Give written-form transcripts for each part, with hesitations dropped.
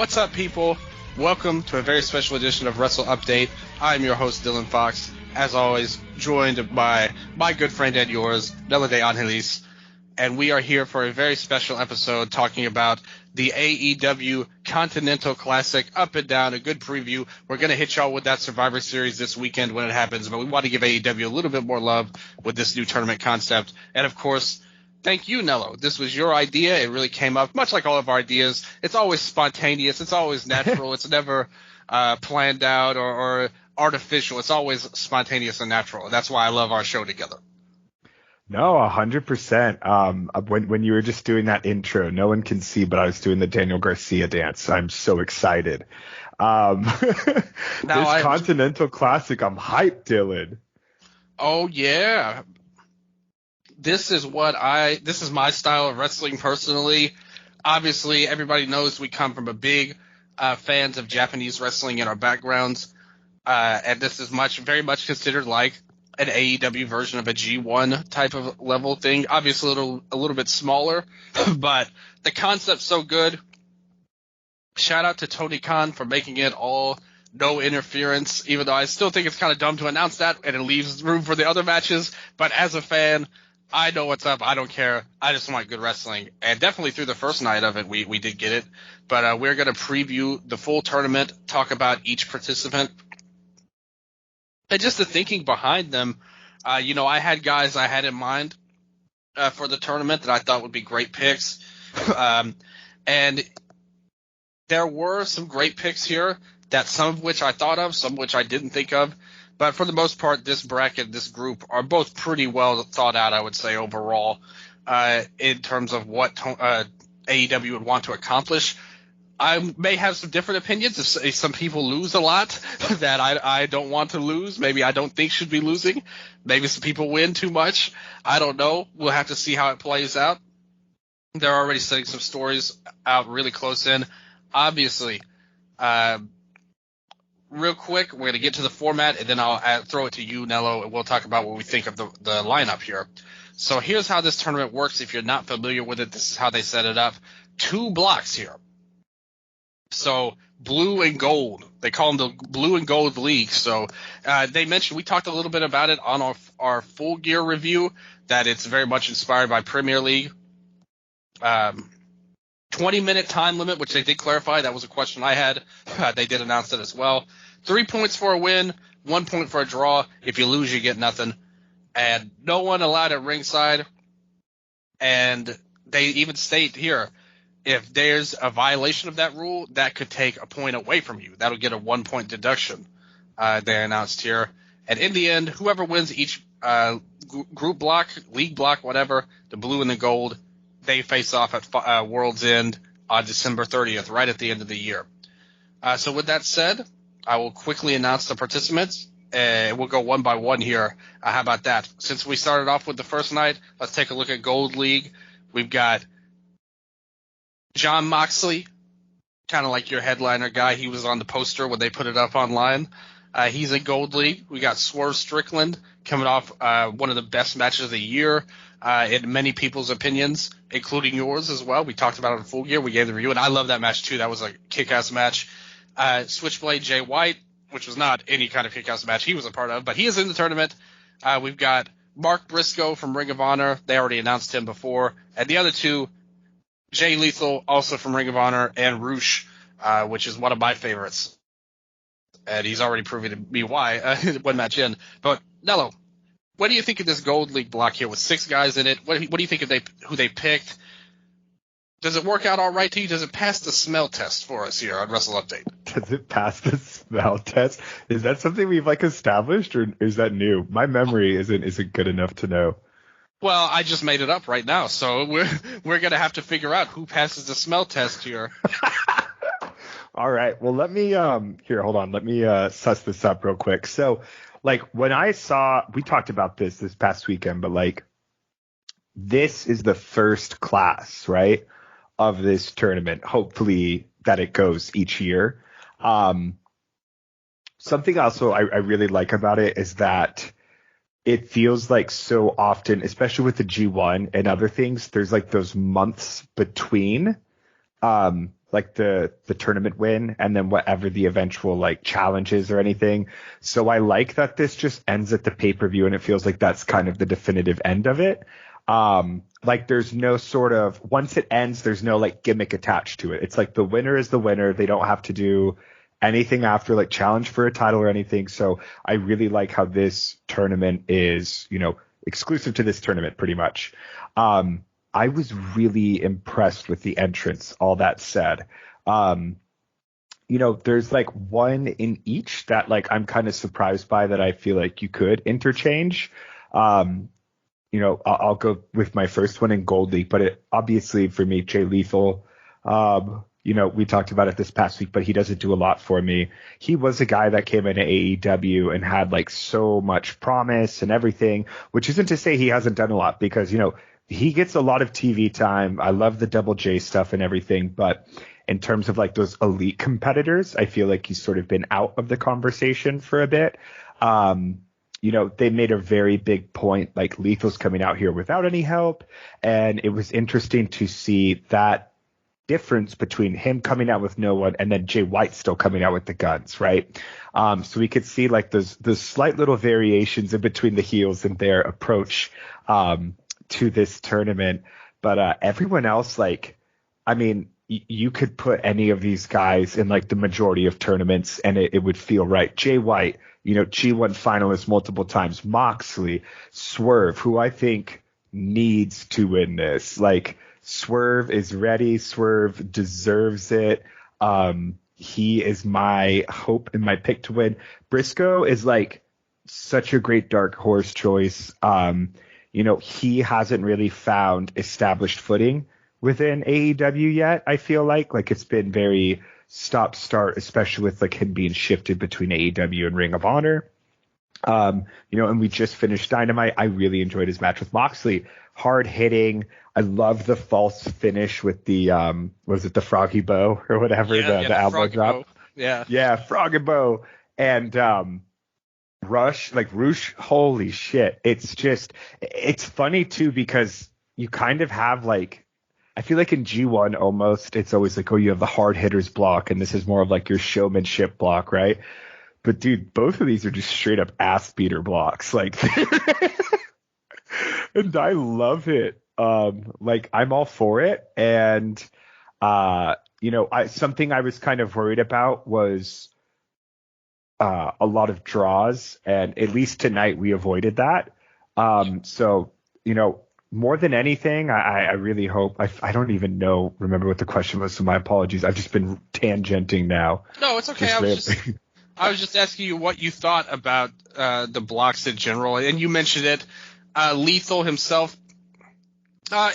What's up, people? Welcome to a very special edition of Wrestle Update. I'm your host, Dylan Fox. As always, joined by my good friend and yours, Nella de Angelis. And we are here for a very special episode talking about the AEW Continental Classic, up and down, a good preview. We're going to hit y'all with that Survivor Series this weekend when it happens, but we want to give AEW a little bit more love with this new tournament concept. And, of course, thank you, Nello. This was your idea. It really came up, much like all of our ideas. It's always spontaneous. It's always natural. It's never planned out or artificial. It's always spontaneous and natural. That's why I love our show together. No, 100%. When you were just doing that intro, no one can see, but I was doing the Daniel Garcia dance. I'm so excited. This Continental Classic, I'm hyped, Dylan. Oh, yeah. This is my style of wrestling personally. Obviously, everybody knows we come from a big fans of Japanese wrestling in our backgrounds. And this is very much considered like an AEW version of a G1 type of level thing. Obviously a little bit smaller, but the concept's so good. Shout out to Tony Khan for making it all no interference, even though I still think it's kind of dumb to announce that and it leaves room for the other matches. But as a fan, I know what's up. I don't care. I just want good wrestling. And definitely through the first night of it, we did get it. But we're going to preview the full tournament, talk about each participant, and just the thinking behind them. I had guys I had in mind for the tournament that I thought would be great picks. And there were some great picks here, that some of which I thought of, some of which I didn't think of. But for the most part, this bracket, this group, are both pretty well thought out, I would say, overall, in terms of what AEW would want to accomplish. I may have some different opinions. If some people lose a lot that I don't want to lose, maybe I don't think should be losing. Maybe some people win too much. I don't know. We'll have to see how it plays out. They're already setting some stories out really close in. Obviously, real quick, we're going to get to the format, and then I'll throw it to you, Nello, and we'll talk about what we think of the lineup here. So here's how this tournament works. If you're not familiar with it, this is how they set it up. 2 blocks here. So blue and gold, they call them the blue and gold league. So they mentioned, we talked a little bit about it on our full gear review, that it's very much inspired by Premier League. 20-minute time limit, which they did clarify. That was a question I had. They did announce it as well. 3 points for a win, 1 point for a draw. If you lose, you get nothing. And no one allowed at ringside. And they even state here, if there's a violation of that rule, that could take a point away from you. That'll get a 1-point deduction, they announced here. And in the end, whoever wins each group block, league block, whatever, the blue and the gold, they face off at World's End on December 30th, right at the end of the year. So with that said, I will quickly announce the participants. We'll go one by one here. How about that? Since we started off with the first night, let's take a look at Gold League. We've got Jon Moxley, kind of like your headliner guy. He was on the poster when they put it up online. He's in Gold League. We got Swerve Strickland coming off one of the best matches of the year in many people's opinions, including yours as well. We talked about it in Full Gear. We gave the review, and I love that match too. That was a kick-ass match. Switchblade Jay White, which was not any kind of kick-ass match he was a part of, but he is in the tournament. We've got Mark Briscoe from Ring of Honor. They already announced him before. And the other two, Jay Lethal, also from Ring of Honor, and Roosh, which is one of my favorites. And he's already proven to me why, one match in. But, Nello, what do you think of this Gold League block here with 6 guys in it? What do you think of who they picked? Does it work out all right to you? Does it pass the smell test for us here on Wrestle Update? Does it pass the smell test? Is that something we've established, or is that new? My memory isn't good enough to know. Well, I just made it up right now, so we're gonna have to figure out who passes the smell test here. All right. Well, let me here. Hold on. Let me suss this up real quick. So, when we talked about this past weekend, but this is the first class, right, of this tournament. Hopefully that it goes each year. Something also I really like about it is that it feels like so often, especially with the G1 and other things, there's those months between like the tournament win and then whatever the eventual like challenges or anything. So I like that this just ends at the pay-per-view and it feels like that's kind of the definitive end of it. Like there's no sort of, once it ends, there's no like gimmick attached to it. It's like the winner is the winner. They don't have to do anything after, like challenge for a title or anything. So I really like how this tournament is, you know, exclusive to this tournament pretty much. I was really impressed with the entrance, all that said. You know, there's like one in each that like I'm kind of surprised by that I feel like you could interchange. You know, I'll go with my first one in Gold League, but it, obviously for me, Jay Lethal, you know, we talked about it this past week, but he doesn't do a lot for me. He was a guy that came into AEW and had like so much promise and everything, which isn't to say he hasn't done a lot because, you know, he gets a lot of TV time. I love the Double J stuff and everything, but in terms of like those elite competitors, I feel like he's sort of been out of the conversation for a bit. You know, they made a very big point, like Lethal's coming out here without any help. And it was interesting to see that difference between him coming out with no one and then Jay White still coming out with the guns, right? So we could see like those slight little variations in between the heels and their approach to this tournament. But everyone else, like, I mean, you could put any of these guys in like the majority of tournaments and it would feel right. Jay White, you know, G1 finalist multiple times. Moxley, Swerve, who I think needs to win this. Like, Swerve is ready. Swerve deserves it. He is my hope and my pick to win. Briscoe is like such a great dark horse choice. You know, he hasn't really found established footing within AEW yet, I feel like. Like, it's been very stop-start, especially with like him being shifted between AEW and Ring of Honor. You know, and we just finished Dynamite. I really enjoyed his match with Moxley. Hard hitting. I love the false finish with the was it the Froggy Bow or whatever, the elbow drop. Yeah, Froggy Bow. And Rush, like Roosh, holy shit. It's funny too because you kind of have like, I feel like in G1 almost it's always like, oh, you have the hard hitters block and this is more of like your showmanship block, right? But dude, both of these are just straight up ass beater blocks. Like, and I love it. Like, I'm all for it. And, you know, something I was kind of worried about was a lot of draws. And at least tonight we avoided that. So, you know, more than anything, I really hope, I don't even remember what the question was, so my apologies. I've just been tangenting now. No, it's okay. I was just asking you what you thought about the blocks in general, and you mentioned it. Lethal himself,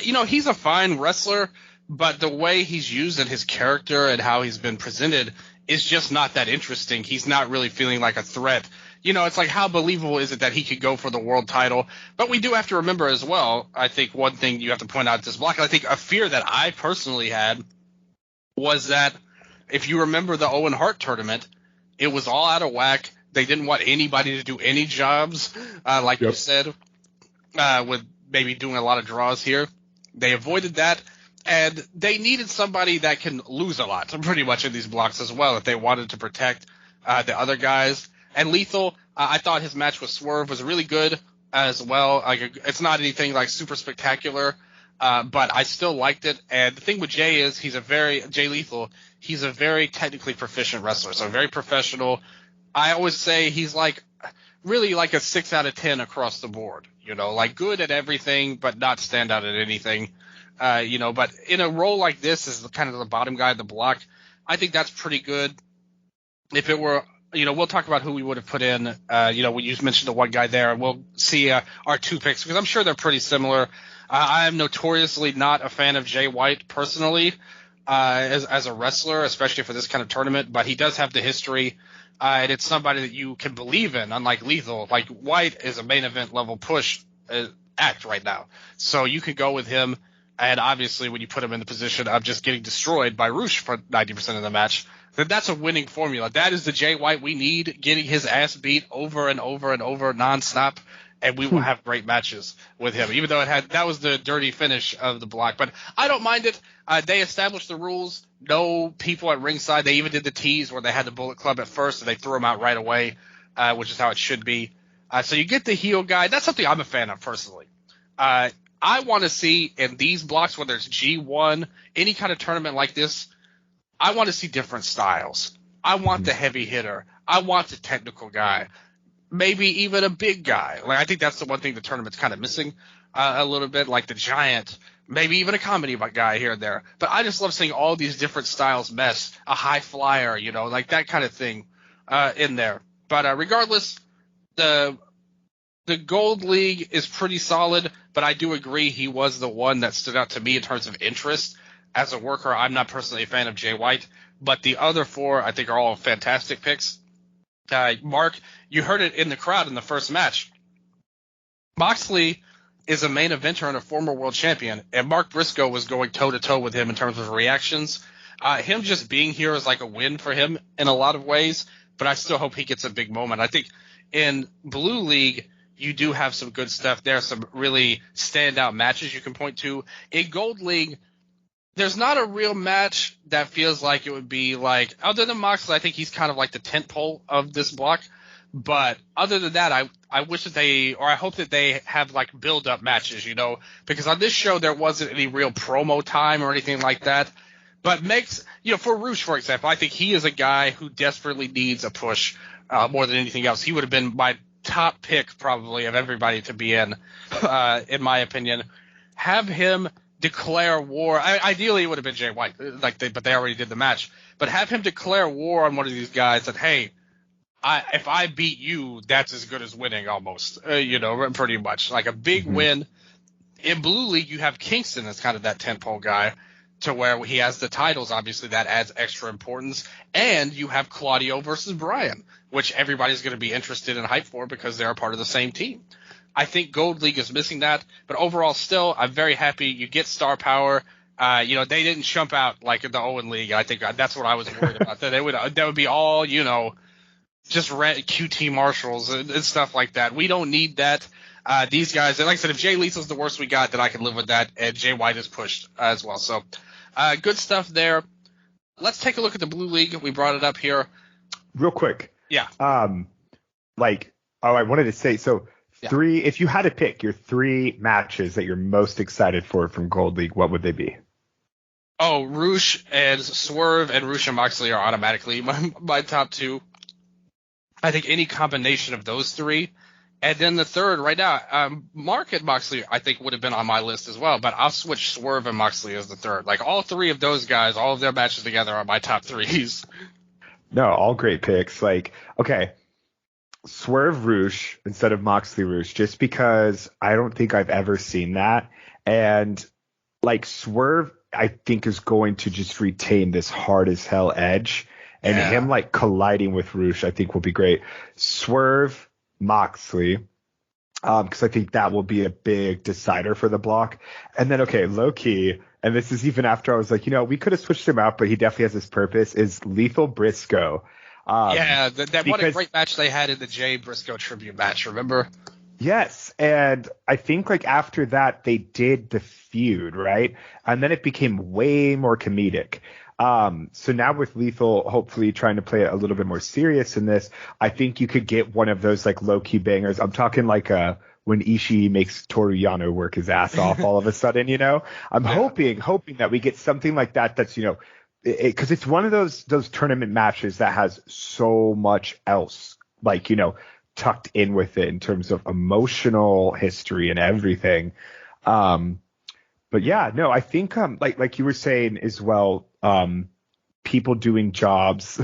you know, he's a fine wrestler, but the way he's used and his character and how he's been presented is just not that interesting. He's not really feeling like a threat. You know, it's like, how believable is it that he could go for the world title? But we do have to remember as well, I think one thing you have to point out at this block, I think a fear that I personally had was that if you remember the Owen Hart tournament, it was all out of whack. They didn't want anybody to do any jobs, like you said, with maybe doing a lot of draws here. They avoided that, and they needed somebody that can lose a lot, pretty much, in these blocks as well, if they wanted to protect the other guys. And Lethal, I thought his match with Swerve was really good as well. Like, it's not anything like super spectacular, but I still liked it. And the thing with Jay is Jay Lethal, he's a very technically proficient wrestler, so very professional. I always say he's like really like a 6 out of 10 across the board, you know, like good at everything, but not stand out at anything, you know, but in a role like this as kind of the bottom guy of the block, I think that's pretty good. If it were, you know, we'll talk about who we would have put in. You know, we just mentioned the one guy there, and we'll see our two picks because I'm sure they're pretty similar. I am notoriously not a fan of Jay White personally as a wrestler, especially for this kind of tournament, but he does have the history, and it's somebody that you can believe in, unlike Lethal. Like, White is a main event level push act right now, so you can go with him. And obviously, when you put him in the position of just getting destroyed by Roosh for 90% of the match, then that's a winning formula. That is the Jay White we need, getting his ass beat over and over and over nonstop, and we will have great matches with him. Even though that was the dirty finish of the block, but I don't mind it. They established the rules. No people at ringside. They even did the tease where they had the Bullet Club at first, and they threw them out right away, which is how it should be. So you get the heel guy. That's something I'm a fan of personally. I want to see in these blocks, whether it's G1, any kind of tournament like this, I want to see different styles. I want the heavy hitter. I want the technical guy. Maybe even a big guy. Like, I think that's the one thing the tournament's kind of missing a little bit, like the giant, maybe even a comedy guy here and there. But I just love seeing all these different styles mesh, a high flyer, like that kind of thing in there. But regardless, the Gold League is pretty solid, but I do agree he was the one that stood out to me in terms of interest. As a worker, I'm not personally a fan of Jay White, but the other four I think are all fantastic picks. Mark, you heard it in the crowd in the first match. Moxley is a main eventer and a former world champion, and Mark Briscoe was going toe-to-toe with him in terms of reactions. Him just being here is like a win for him in a lot of ways, but I still hope he gets a big moment. I think in Blue League, you do have some good stuff there, some really standout matches you can point to. In Gold League, there's not a real match that feels like it would be like, other than Moxley, I think he's kind of like the tentpole of this block. But other than that, I wish that I hope that they have like build-up matches, because on this show there wasn't any real promo time or anything like that. But for Roosh, for example, I think he is a guy who desperately needs a push more than anything else. He would have been my top pick probably of everybody to be in my opinion. Have him declare war. Ideally, it would have been Jay White, but they already did the match. But have him declare war on one of these guys that, hey, if I beat you, that's as good as winning almost, pretty much. Like a big win. In Blue League, you have Kingston as kind of that tentpole guy to where he has the titles. Obviously, that adds extra importance. And you have Claudio versus Bryan, which everybody's going to be interested and hyped for because they're a part of the same team. I think Gold League is missing that, but overall, still, I'm very happy. You get star power. They didn't jump out like in the Owen League. I think that's what I was worried about. That would be all, just QT marshals and stuff like that. We don't need that. These guys, and like I said, if Jay Lethal's the worst we got, then I can live with that. And Jay White is pushed as well. So, good stuff there. Let's take a look at the Blue League. We brought it up here. Real quick. Yeah. I wanted to say, so if you had to pick your 3 matches that you're most excited for from Gold League, what would they be? Oh, Roosh and Swerve and Roosh and Moxley are automatically my top 2. I think any combination of those 3. And then the third right now, Mark and Moxley, I think would have been on my list as well, but I'll switch Swerve and Moxley as the third. Like all 3 of those guys, all of their matches together are my top 3s. No, all great picks. Like, okay, Swerve Roosh instead of Moxley Roosh, just because I don't think I've ever seen that. And like Swerve, I think is going to just retain this hard as hell edge. And him like colliding with Roosh, I think will be great. Swerve, Moxley, because I think that will be a big decider for the block. And then, okay, low key, and this is even after I was like, we could have switched him out, but he definitely has his purpose, is Lethal Briscoe. What a great match they had in the Jay Briscoe tribute match, remember? Yes, and I think like after that they did the feud, right? And then it became way more comedic. So now with Lethal hopefully trying to play it a little bit more serious in this, I think you could get one of those like low-key bangers. I'm talking like when Ishii makes Toru Yano work his ass off all of a sudden, I'm hoping that we get something like that that's, because it's one of those tournament matches that has so much else, like, tucked in with it in terms of emotional history and everything. But yeah, no, I think like you were saying as well, people doing jobs,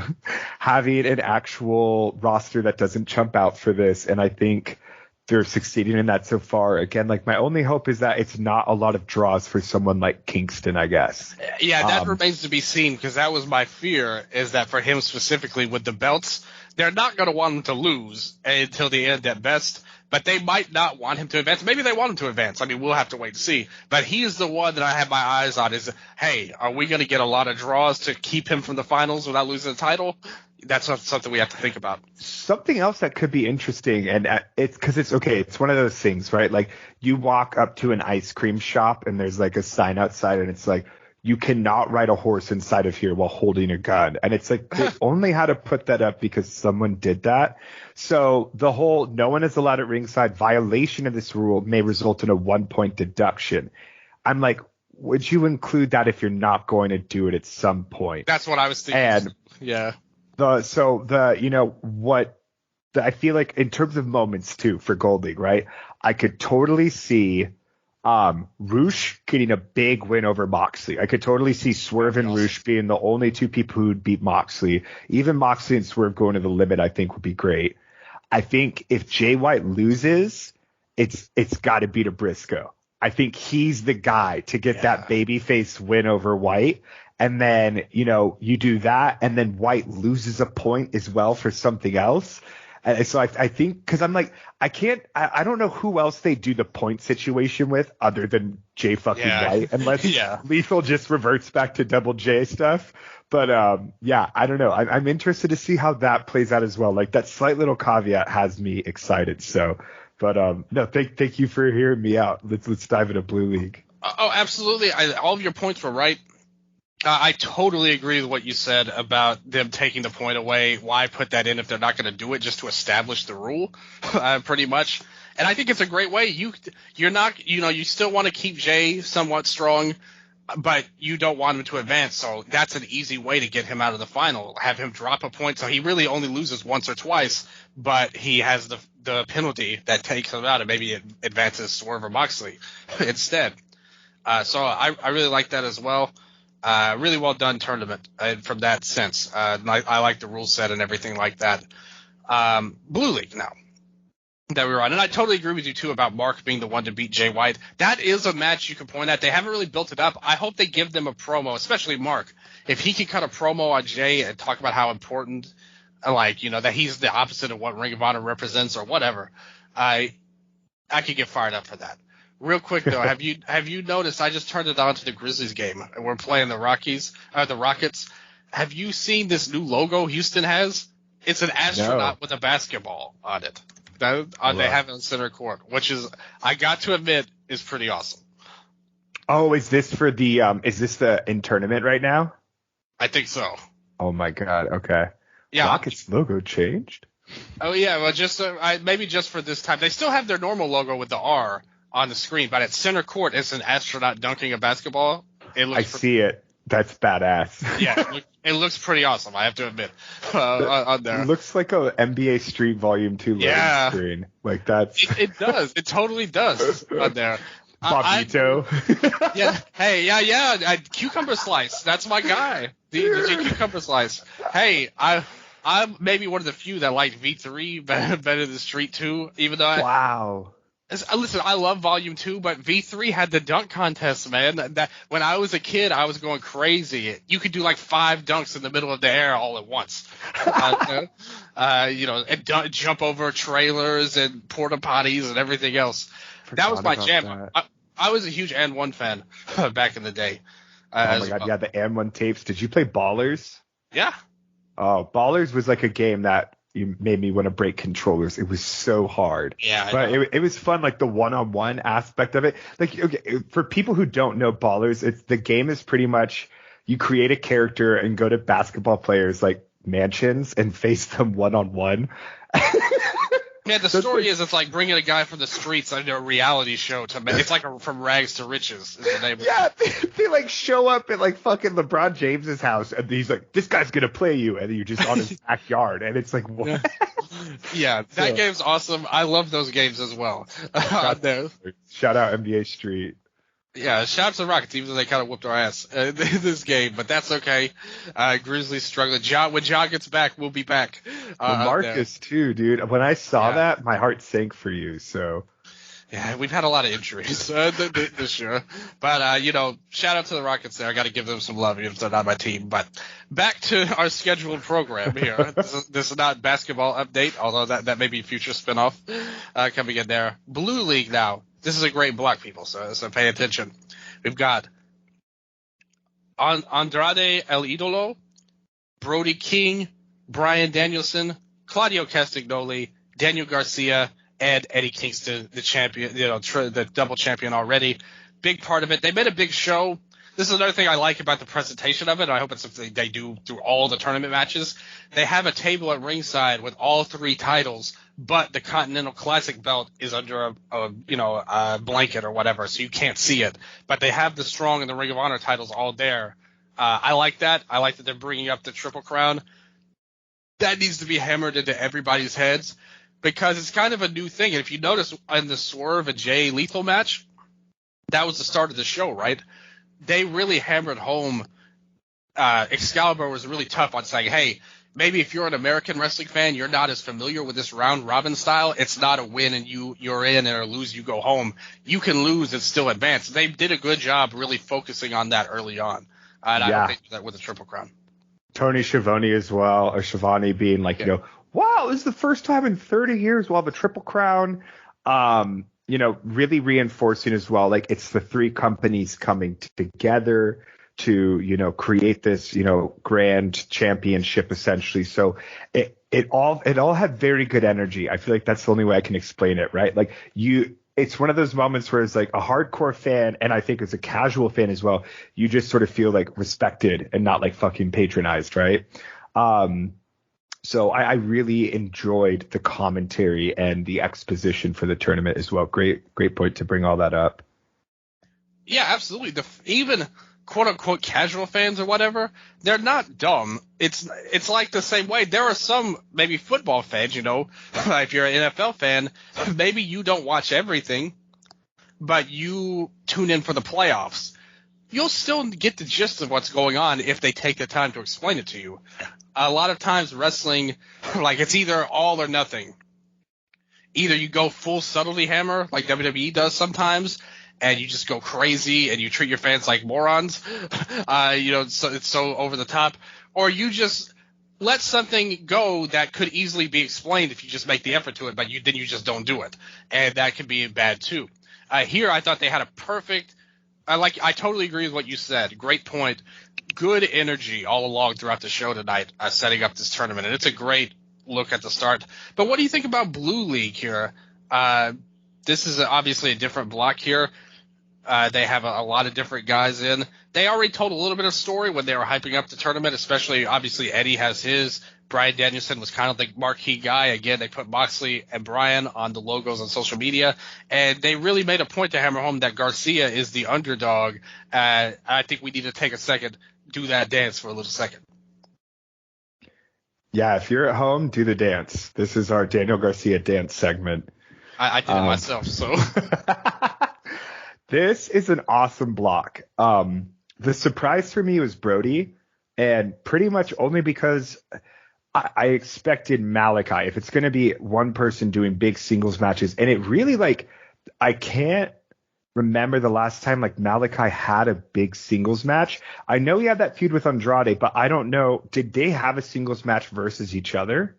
having an actual roster that doesn't jump out for this, and I think they're succeeding in that so far. Again, like my only hope is that it's not a lot of draws for someone like Kingston, I guess. Yeah, that remains to be seen, because that was my fear, is that for him specifically with the belts, they're not going to want him to lose until the end at best, but they might not want him to advance. Maybe they want him to advance. I mean, we'll have to wait and see. But he's the one that I have my eyes on is, hey, are we going to get a lot of draws to keep him from the finals without losing the title? That's something we have to think about. Something else that could be interesting, and it's because it's one of those things, right? Like you walk up to an ice cream shop and there's like a sign outside and it's like, you cannot ride a horse inside of here while holding a gun. And it's like they only had to put that up because someone did that. So the whole no one is allowed at ringside violation of this rule may result in a 1-point deduction. I'm like, would you include that if you're not going to do it at some point? That's what I was thinking. And yeah. I feel like in terms of moments too for Gold League, right? I could totally see Roosh getting a big win over Moxley. I could totally see Swerve and Roosh being the only two people who'd beat Moxley. Even Moxley and Swerve going to the limit, I think would be great. I think if Jay White loses, it's got to be to Briscoe. I think he's the guy to get that babyface win over White. And then, you do that, and then White loses a point as well for something else. And so I think, because I'm like, I don't know who else they do the point situation with other than Jay fucking White, unless Lethal just reverts back to Double J stuff. But I don't know. I'm interested to see how that plays out as well. Like that slight little caveat has me excited. So, but no, thank you for hearing me out. Let's dive into Blue League. Oh, absolutely. All of your points were right. I totally agree with what you said about them taking the point away. Why put that in if they're not going to do it just to establish the rule, pretty much. And I think it's a great way. You're not, you still want to keep Jay somewhat strong, but you don't want him to advance. So that's an easy way to get him out of the final. Have him drop a point. So he really only loses once or twice, but he has the penalty that takes him out and maybe it advances Swerve or Moxley instead. So I really like that as well. Really well done tournament from that sense. I like the rule set and everything like that. Blue League now that we were on. And I totally agree with you, too, about Mark being the one to beat Jay White. That is a match you can point at. They haven't really built it up. I hope they give them a promo, especially Mark. If he can cut a promo on Jay and talk about how important, that he's the opposite of what Ring of Honor represents or whatever, I could get fired up for that. Real quick though, have you noticed? I just turned it on to the Grizzlies game. We're playing the Rockets. Have you seen this new logo Houston has? It's an astronaut with a basketball on it. They have it in center court, which is, I got to admit, is pretty awesome. Oh, is this for the is this the in tournament right now? I think so. Oh my god. Okay. Yeah. Rockets logo changed. Oh yeah. Well, just maybe just for this time. They still have their normal logo with the R on the screen, but at center court, it's an astronaut dunking a basketball. See it. That's badass. Yeah, it looks pretty awesome, I have to admit. On there. It looks like a NBA Street Volume 2 loading screen. Like that's. It does. It totally does on there. Bobito. Yeah. Hey. Yeah. Cucumber Slice. That's my guy. DJ Cucumber Slice. Hey, I'm maybe one of the few that like V3 better than Street 2, even though wow. Listen, I love Volume 2, but V3 had the dunk contest, man. That when I was a kid, I was going crazy. You could do like 5 dunks in the middle of the air all at once. And jump over trailers and porta potties and everything else. That was my jam. I was a huge And 1 fan back in the day. Oh my god, yeah, the And 1 tapes. Did you play Ballers? Yeah. Oh, Ballers was like a game that you made me want to break controllers. It was so hard. Yeah, but it was fun, like the one-on-one aspect of it. Like, okay, for people who don't know Ballers, the game is pretty much you create a character and go to basketball players like mansions and face them one-on-one. Yeah, the story is it's like bringing a guy from the streets into a reality show it's like From Rags to Riches is the name of it. Yeah, they like show up at like fucking LeBron James's house and he's like, this guy's gonna play you, and you're just on his backyard, and it's like, what? Yeah, that game's awesome. I love those games as well. Shout out NBA Street. Yeah, shout out to the Rockets, even though they kind of whooped our ass in this game, but that's okay. Grizzlies struggling. When Ja gets back, we'll be back. Marcus too, dude. When I saw that, my heart sank for you. So. Yeah, we've had a lot of injuries this year. But, shout out to the Rockets there. I got to give them some love even if they're not my team. But back to our scheduled program here. This is not basketball update, although that may be future spinoff coming in there. Blue League now. This is a great block, people, so pay attention. We've got Andrade El Idolo, Brody King, Bryan Danielson, Claudio Castagnoli, Daniel Garcia, and Eddie Kingston, the champion, the double champion already. Big part of it. They made a big show. this is another thing I like about the presentation of it. And I hope it's something they do through all the tournament matches. They have a table at ringside with all 3 titles, but the Continental Classic belt is under a blanket or whatever, so you can't see it. But they have the Strong and the Ring of Honor titles all there. I like that. I like that they're bringing up the Triple Crown. That needs to be hammered into everybody's heads because it's kind of a new thing. And if you notice in the Swerve and Jay Lethal match, that was the start of the show, right? They really hammered home. Excalibur was really tough on saying, hey, maybe if you're an American wrestling fan, you're not as familiar with this round robin style. It's not a win and you're in, and or lose, you go home. You can lose and still advance. They did a good job really focusing on that early on. And I don't think that with the Triple Crown. Tony Schiavone as well, or Schiavone being like, wow, this is the first time in 30 years we'll have a Triple Crown. Really reinforcing as well, like it's the 3 companies coming together to, create this, grand championship essentially. So it all had very good energy. I feel like that's the only way I can explain it, right? Like it's one of those moments where it's like a hardcore fan, and I think as a casual fan as well, you just sort of feel like respected and not like fucking patronized, right? So I really enjoyed the commentary and the exposition for the tournament as well. Great point to bring all that up. Yeah, absolutely. Even quote unquote casual fans or whatever, they're not dumb. It's like the same way. There are some maybe football fans, if you're an NFL fan, maybe you don't watch everything, but you tune in for the playoffs. You'll still get the gist of what's going on if they take the time to explain it to you. A lot of times wrestling, like it's either all or nothing. Either you go full subtlety hammer like WWE does sometimes, and you just go crazy and you treat your fans like morons, so it's so over the top, or you just let something go that could easily be explained if you just make the effort to it, but then you just don't do it, and that can be bad too. Here I thought they had a perfect. I totally agree with what you said. Great point. Good energy all along throughout the show tonight, setting up this tournament, and it's a great look at the start. But what do you think about Blue League here? This is obviously a different block here. They have a lot of different guys in. They already told a little bit of story when they were hyping up the tournament, especially obviously Eddie has his. Brian Danielson was kind of the marquee guy. Again, they put Moxley and Brian on the logos on social media, and they really made a point to hammer home that Garcia is the underdog. I think we need to take a second, do that dance for a little second. Yeah, if you're at home, do the dance. This is our Daniel Garcia dance segment. I did it myself, so. This is an awesome block. The surprise for me was Brody, and pretty much only because I expected Malachi. If it's going to be one person doing big singles matches, and it really I can't remember the last time Malachi had a big singles match. I know he had that feud with Andrade, but I don't know. Did they have a singles match versus each other?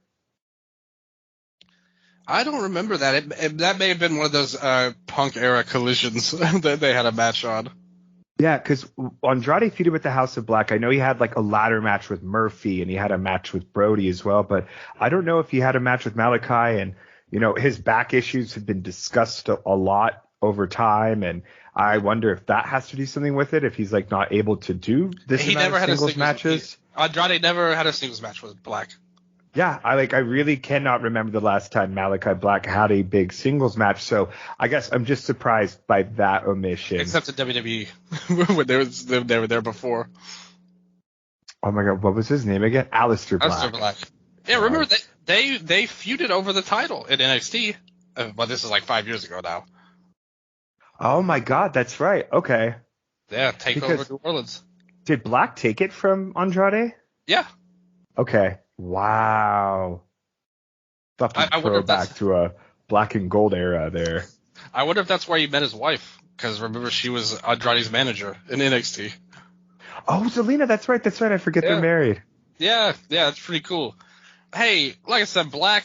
I don't remember that. That may have been one of those Punk era collisions that they had a match on. Yeah, because Andrade feuded with the House of Black. I know he had a ladder match with Murphy, and he had a match with Brody as well. But I don't know if he had a match with Malachi. And his back issues have been discussed a lot over time, and I wonder if that has to do something with it. If he's not able to do this amount of singles matches. Andrade never had a singles match with Black. Yeah, I really cannot remember the last time Malachi Black had a big singles match, so I guess I'm just surprised by that omission. Except at WWE, when they were there before. Oh my God, what was his name again? Aleister Black. Aleister Black. Yeah, remember they feuded over the title in NXT. But this is 5 years ago now. Oh my God, that's right. Okay. Yeah, over New Orleans. Did Black take it from Andrade? Yeah. Okay. Wow. I throw back to a black and gold era there. I wonder if that's where he met his wife, because remember she was Andrade's manager in NXT. Oh, Zelina, that's right. I forget they're married. Yeah, it's pretty cool. Hey, like I said, Black,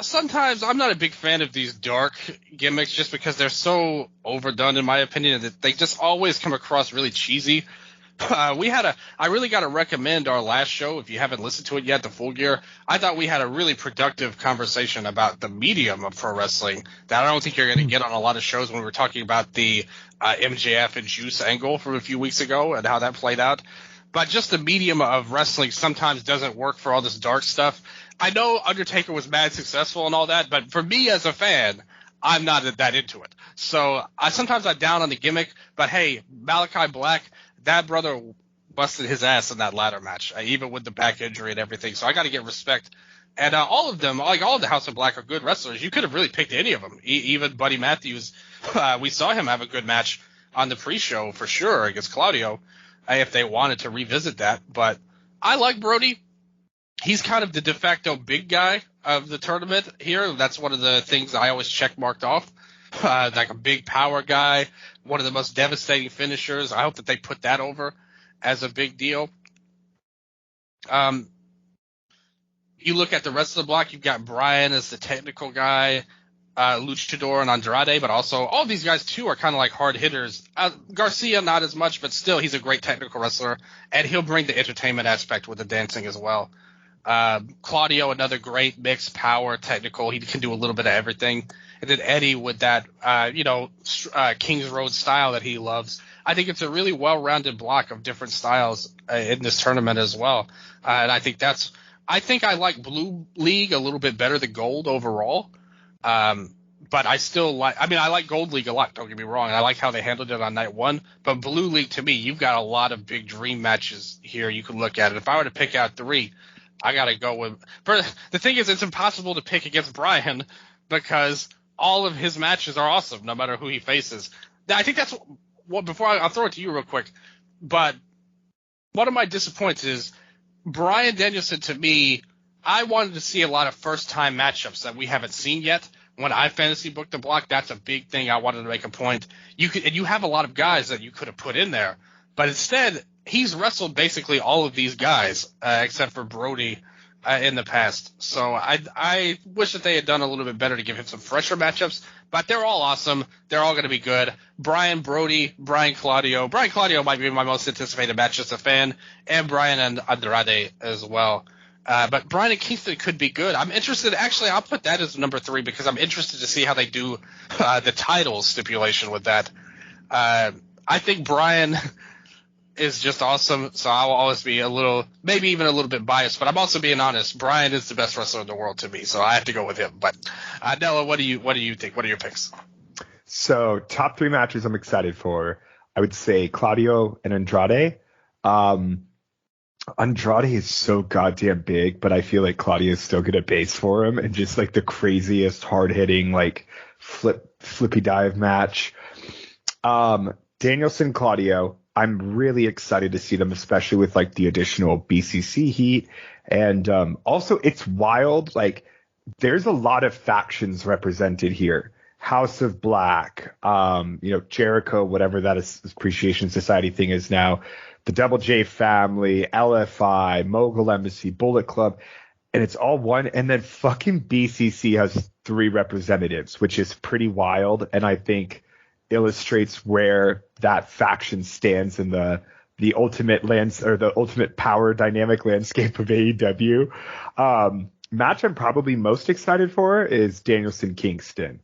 sometimes I'm not a big fan of these dark gimmicks just because they're so overdone in my opinion that they just always come across really cheesy. I really got to recommend our last show. If you haven't listened to it yet, the Full Gear, I thought we had a really productive conversation about the medium of pro wrestling that I don't think you're going to get on a lot of shows when we were talking about the MJF and Juice angle from a few weeks ago and how that played out. But just the medium of wrestling sometimes doesn't work for all this dark stuff. I know Undertaker was mad successful and all that, but for me as a fan, I'm not that into it. So sometimes I'm down on the gimmick, but hey, Malachi Black, that brother busted his ass in that ladder match, even with the back injury and everything. So I got to get respect. And all of them, like all of the House of Black, are good wrestlers. You could have really picked any of them. Even Buddy Matthews, we saw him have a good match on the pre-show for sure against Claudio, if they wanted to revisit that. But I like Brody. He's kind of the de facto big guy of the tournament here. That's one of the things I always check marked off. Like a big power guy, one of the most devastating finishers. I hope that they put that over as a big deal. You look at the rest of the block, you've got Brian as the technical guy, Luchador and Andrade, but also all these guys too are kind of like hard hitters. Garcia not as much, but still he's a great technical wrestler, and he'll bring the entertainment aspect with the dancing as well. Claudio, another great mix, power, technical. He can do a little bit of everything. And then Eddie with that, Kings Road style that he loves. I think it's a really well-rounded block of different styles in this tournament as well. And I think I like Blue League a little bit better than Gold overall. But I like Gold League a lot, don't get me wrong. And I like how they handled it on night one. But Blue League, to me, you've got a lot of big dream matches here you can look at. If I were to pick out three, I got to go with – the thing is, it's impossible to pick against Brian because all of his matches are awesome no matter who he faces. I think that's what – before I'll throw it to you real quick. But one of my disappointments is Bryan Danielson, to me, I wanted to see a lot of first-time matchups that we haven't seen yet. When I fantasy booked the block, that's a big thing I wanted to make a point. You have a lot of guys that you could have put in there. But instead – he's wrestled basically all of these guys except for Brody in the past. So I wish that they had done a little bit better to give him some fresher matchups. But they're all awesome. They're all going to be good. Brian, Brody, Brian Claudio. Brian Claudio might be my most anticipated match as a fan, and Brian and Andrade as well. But Brian and Kingston could be good. I'm interested. Actually, I'll put that as number 3 because I'm interested to see how they do the title stipulation with that. I think Brian is just awesome, so I will always be maybe even a little bit biased, but I'm also being honest. Brian is the best wrestler in the world to me, so I have to go with him. But Nella, what do you think? What are your picks? So top 3 matches I'm excited for. I would say Claudio and Andrade. Andrade is so goddamn big, but I feel like Claudio is still good at base for him, and just like the craziest hard hitting like flippy dive match. Danielson, Claudio. I'm really excited to see them, especially with like the additional BCC heat. And also it's wild. Like there's a lot of factions represented here. House of Black, Jericho, whatever that is, Appreciation Society thing is now, the Double J family, LFI, Mogul Embassy, Bullet Club. And it's all one. And then fucking BCC has 3 representatives, which is pretty wild. And I think illustrates where that faction stands in the ultimate the ultimate power dynamic landscape of AEW. Match I'm probably most excited for is Danielson Kingston.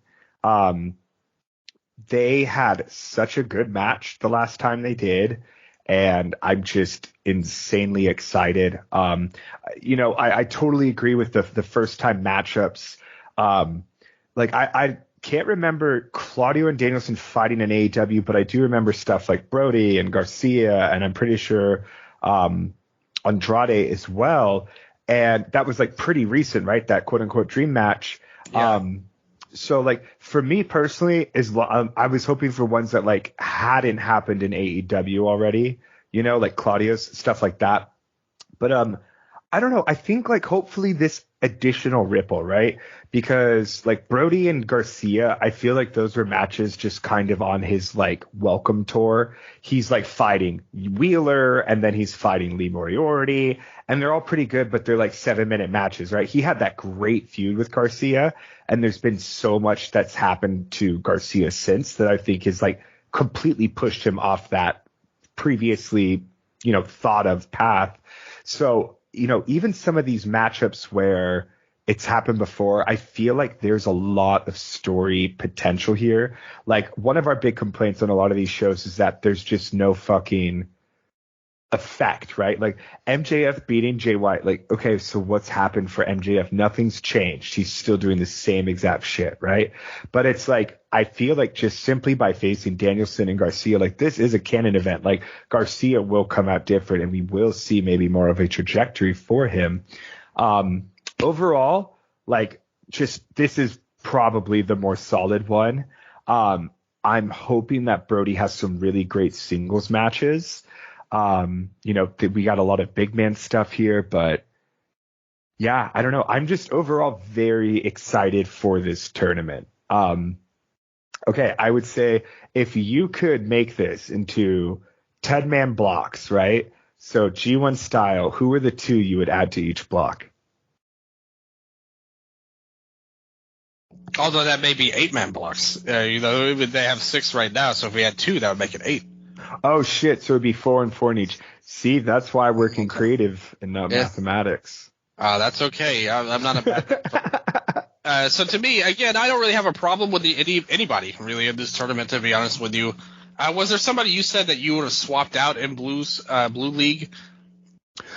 They had such a good match the last time they did, and I'm just insanely excited. I totally agree with the first time matchups. I can't remember Claudio and Danielson fighting in AEW, but I do remember stuff like Brody and Garcia, and I'm pretty sure Andrade as well. And that was like pretty recent, right? That quote unquote dream match. Yeah. So like for me personally, I was hoping for ones that like hadn't happened in AEW already, like Claudio's stuff like that. But I don't know. I think like hopefully this additional ripple, right? Because like Brody and Garcia, I feel like those were matches just kind of on his like welcome tour. He's like fighting Wheeler and then he's fighting Lee Moriarty, and they're all pretty good, but they're like 7-minute matches, right? He had that great feud with Garcia, and there's been so much that's happened to Garcia since that I think has like completely pushed him off that previously thought of path. So, even some of these matchups where it's happened before, I feel like there's a lot of story potential here. Like, one of our big complaints on a lot of these shows is that there's just no fucking effect, right? Like, MJF beating Jay White, like, okay, so what's happened for MJF? Nothing's changed. He's still doing the same exact shit, right? But it's like, I feel like just simply by facing Danielson and Garcia, like, this is a canon event. Like, Garcia will come out different, and we will see maybe more of a trajectory for him. Overall, like, just this is probably the more solid one. I'm hoping that Brody has some really great singles matches. We got a lot of big man stuff here, but yeah, I don't know. I'm just overall very excited for this tournament. Okay, I would say if you could make this into 10-man blocks, right? So G1 style, who are the two you would add to each block? Although that may be 8-man blocks. They have 6 right now, so if we had 2, that would make it 8. Oh shit! So it'd be 4 and 4 in each. See, that's why I work in creative and not mathematics. That's okay. I'm not a bad. So to me, again, I don't really have a problem with anybody really in this tournament. To be honest with you, was there somebody you said that you would have swapped out in Blue League?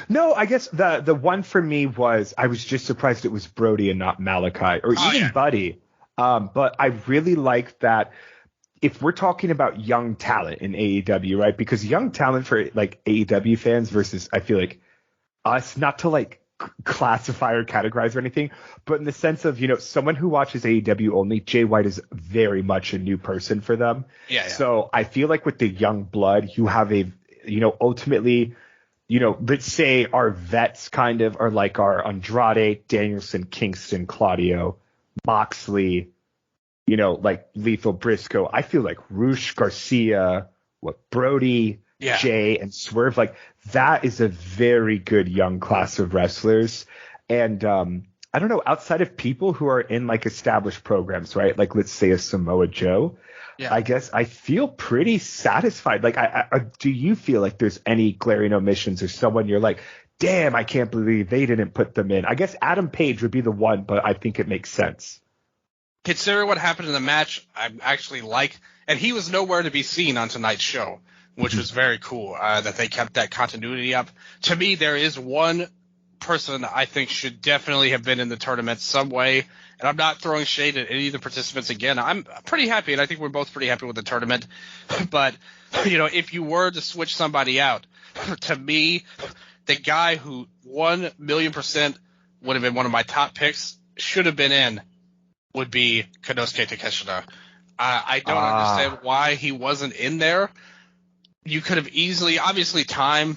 No, I guess the one for me was I was just surprised it was Brody and not Malachi or even Buddy. But I really like that. If we're talking about young talent in AEW, right? Because young talent for like AEW fans versus I feel like us, not to like classify or categorize or anything, but in the sense of, someone who watches AEW only, Jay White is very much a new person for them. Yeah. So I feel like with the young blood, you have ultimately, let's say our vets kind of are like our Andrade, Danielson, Kingston, Claudio, Moxley, like Lethal Briscoe. I feel like Roosh, Garcia, Brody, Jay, and Swerve, like that is a very good young class of wrestlers. And I don't know, outside of people who are in like established programs, right? Like let's say a Samoa Joe. Yeah. I guess I feel pretty satisfied. Like, do you feel like there's any glaring omissions or someone you're like, damn, I can't believe they didn't put them in? I guess Adam Page would be the one, but I think it makes sense. Considering what happened in the match, I actually like, and he was nowhere to be seen on tonight's show, which was very cool that they kept that continuity up. To me, there is one person I think should definitely have been in the tournament some way, and I'm not throwing shade at any of the participants again. I'm pretty happy, and I think we're both pretty happy with the tournament. But, if you were to switch somebody out, to me, the guy who 1,000,000% would have been one of my top picks should have been in would be Konosuke Takeshita. I don't understand why he wasn't in there. You could have easily, obviously time.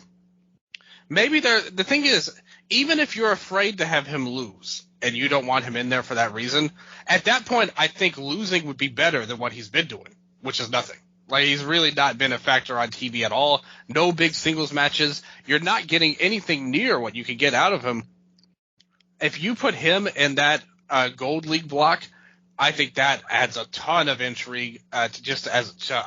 Maybe the thing is, even if you're afraid to have him lose and you don't want him in there for that reason, at that point, I think losing would be better than what he's been doing, which is nothing. Like, he's really not been a factor on TV at all. No big singles matches. You're not getting anything near what you could get out of him. If you put him in that Gold League block, I think that adds a ton of intrigue to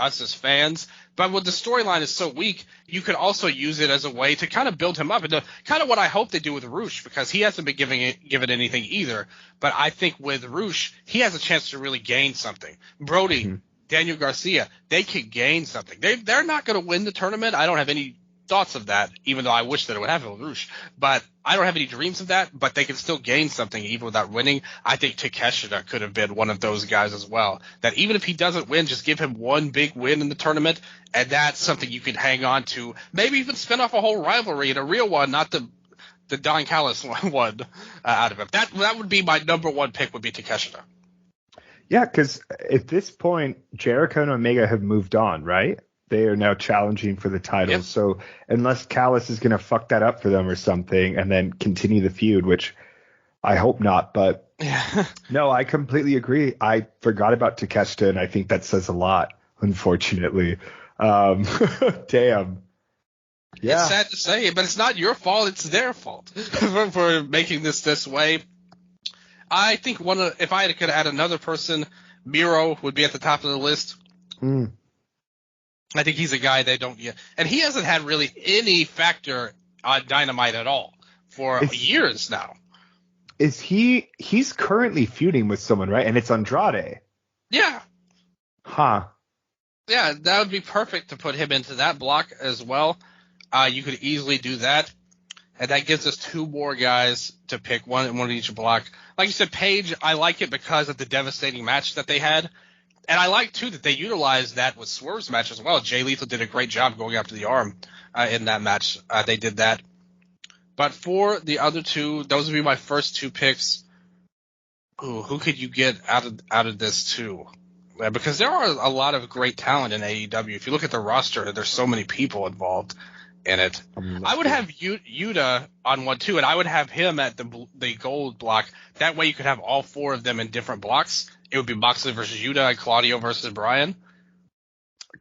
us as fans. But when the storyline is so weak, you could also use it as a way to kind of build him up into kind of what I hope they do with Roosh, because he hasn't been given anything either. But I think with Roosh, he has a chance to really gain something. Brody, Daniel Garcia, they could gain something. They're not going to win the tournament. I don't have any thoughts of that, even though I wish that it would happen with Roosh. But I don't have any dreams of that, but they can still gain something even without winning. I think Takeshita could have been one of those guys as well, that even if he doesn't win, just give him one big win in the tournament, and that's something you could hang on to. Maybe even spin off a whole rivalry in a real one, not the Don Callis one out of it. That would be my number one pick, would be Takeshita. Yeah, because at this point, Jericho and Omega have moved on, right? They are now challenging for the titles. Yep. So unless Callis is going to fuck that up for them or something and then continue the feud, which I hope not. But no, I completely agree. I forgot about Takeshita, and I think that says a lot, unfortunately. Damn. Yeah. It's sad to say, but it's not your fault. It's their fault for making this way. I think if I could add another person, Miro would be at the top of the list. I think he's a guy they don't get. And he hasn't had really any factor on Dynamite at all for years now. He's currently feuding with someone, right? And it's Andrade. Yeah. Huh. Yeah, that would be perfect to put him into that block as well. You could easily do that. And that gives us two more guys to pick, one in each block. Like you said, Paige, I like it because of the devastating match that they had. And I like, too, that they utilized that with Swerve's match as well. Jay Lethal did a great job going after the arm in that match. They did that. But for the other two, those would be my first two picks. Ooh, who could you get out of this, too? Because there are a lot of great talent in AEW. If you look at the roster, there's so many people involved in it. I would have Yuta on one, too, and I would have him at the gold block. That way you could have all four of them in different blocks. It would be Moxley versus Yuta and Claudio versus Bryan.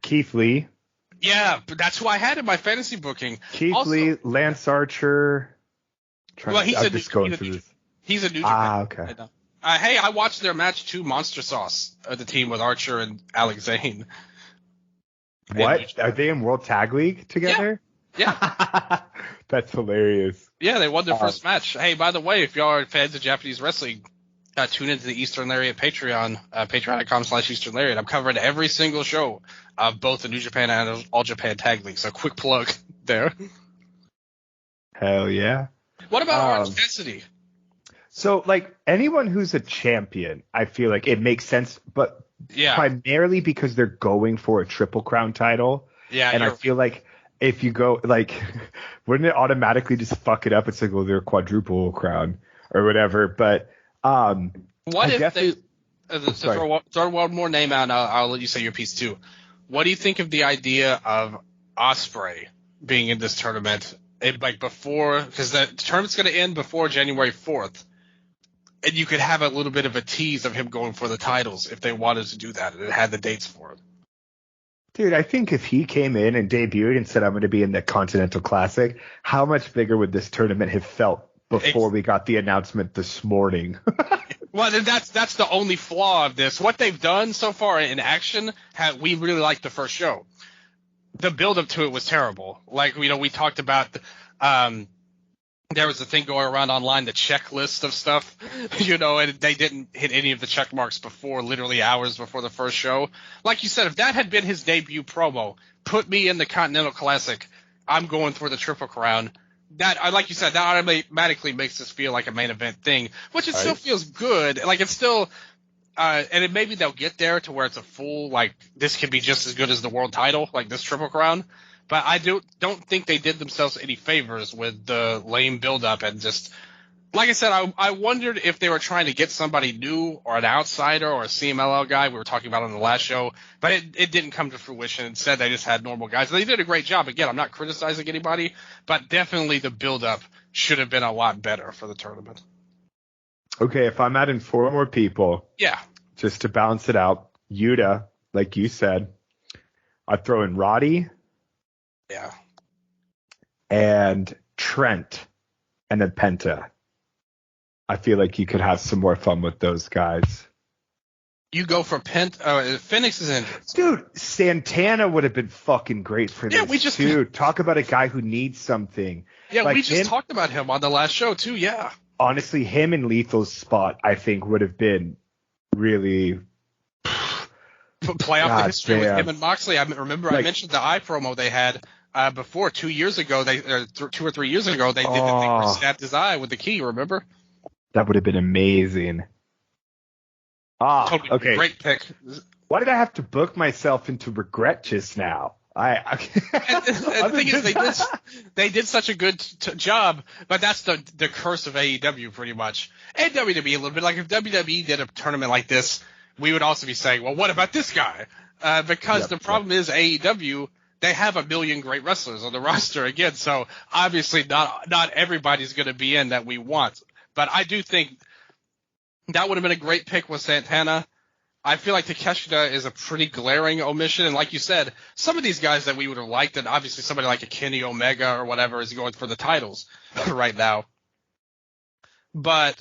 Keith Lee. Yeah, but that's who I had in my fantasy booking. Keith Lee, Lance Archer. He's a New Japan. Okay. Hey, I watched their match too, Monster Sauce, the team with Archer and Alex Zane. What? Are they in World Tag League together? Yeah. That's hilarious. Yeah, they won their first match. Hey, by the way, if y'all are fans of Japanese wrestling, tune into the Eastern Lariat Patreon, patreon.com/Eastern Lariat. I'm covering every single show of both the New Japan and All Japan Tag League. So quick plug there. Hell yeah. What about Orange Cassidy? So, like, anyone who's a champion, I feel like it makes sense, but primarily because they're going for a Triple Crown title. Yeah. And I feel like if you go, like, wouldn't it automatically just fuck it up? It's like, well, they're Quadruple Crown or whatever. But what if they throw one more name out, and I'll let you say your piece too. What do you think of the idea of Ospreay being in this tournament? Because the tournament's going to end before January 4th. And you could have a little bit of a tease of him going for the titles if they wanted to do that, and it had the dates for it. Dude, I think if he came in and debuted and said, I'm going to be in the Continental Classic, how much bigger would this tournament have felt before we got the announcement this morning? Well, that's the only flaw of this. What they've done so far in action, we really liked the first show. The build-up to it was terrible. Like, we talked about there was a thing going around online, the checklist of stuff, and they didn't hit any of the check marks literally hours before the first show. Like you said, if that had been his debut promo, put me in the Continental Classic, I'm going for the Triple Crown. That, like you said, that automatically makes this feel like a main event thing, which it still feels good. Like, it's still, and maybe they'll get there to where it's a full, like, this could be just as good as the world title, like this Triple Crown. But I don't think they did themselves any favors with the lame build-up and just, like I said, I wondered if they were trying to get somebody new or an outsider or a CMLL guy we were talking about on the last show, but it didn't come to fruition. Instead, they just had normal guys. They did a great job. Again, I'm not criticizing anybody, but definitely the build-up should have been a lot better for the tournament. Okay, if I'm adding four more people, just to balance it out, Yuta, like you said, I'd throw in Roddy. Yeah. And Trent, and then Penta. I feel like you could have some more fun with those guys. You go for Phoenix is in. Dude, Santana would have been fucking great for this, too. Talk about a guy who needs something. Yeah, like we just talked about him on the last show, too, yeah. Honestly, him in Lethal's spot, I think, would have been really... Play off the history with him and Moxley. I remember I mentioned the eye promo they had before 2 years ago. 2 or 3 years ago, they did the thing where he snapped his eye with the key. Remember? That would have been amazing. Totally okay. Great pick. Why did I have to book myself into regret just now? And the thing is, they did such a good job, but that's the curse of AEW pretty much. And WWE a little bit. Like if WWE did a tournament like this, we would also be saying, well, what about this guy? Because the problem is AEW, they have a million great wrestlers on the roster again. So obviously not everybody's going to be in that we want. But I do think that would have been a great pick with Santana. I feel like Takeshita is a pretty glaring omission. And like you said, some of these guys that we would have liked, and obviously somebody like a Kenny Omega or whatever is going for the titles right now. But